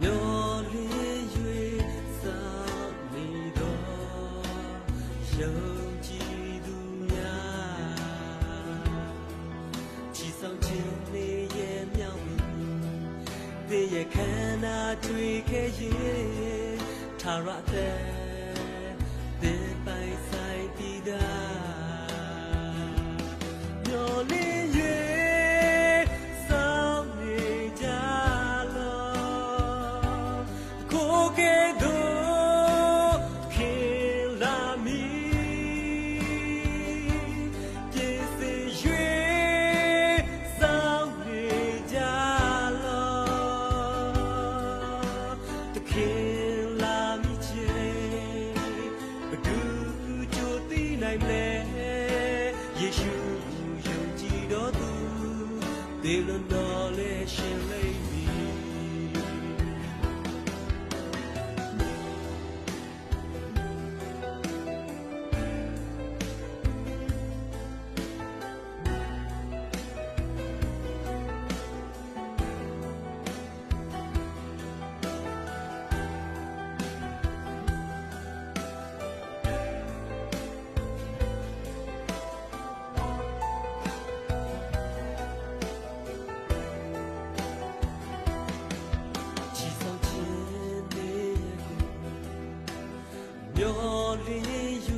မျောလင်း၍စောင့်နေတော့ယုံကြည်သူများချီဆောင်ခြင်းနေရဲ့မြောက်သင်ရဲ့ခန္ဓာတွေ့ခဲ့ရင်ထာဝရတဲ့သင်ပိုင်ဆိုင်ပြီးသားမျောလင်း၍စောင့်နေကြလောကိုယ်ကဲ့သို့ခင်လာမည်ပြင်ဆင်၍စောင့်နေကြလောသခင်လာမည်ခြင်းဘယ်သူကြိုသိနိုင်မလဲယေရှုယုံကြည်တော်သူသေလွန်တော်လဲရှင်လိမ့်မည်မျောလင်း၍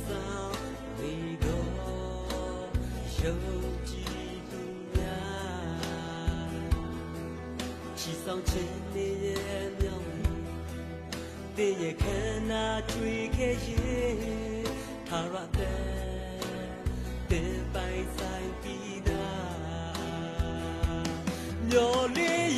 စောင့်နေတော့ယုံကြည်သူများချီဆောင်ခြင်းနေရဲ့မြောက်သင်ရဲ့ခန္ဓာတွေ့ခဲ့ရင်ထာဝရတဲ့သင်ပိုင်ဆိုင်ပြီးသားမျောလင်း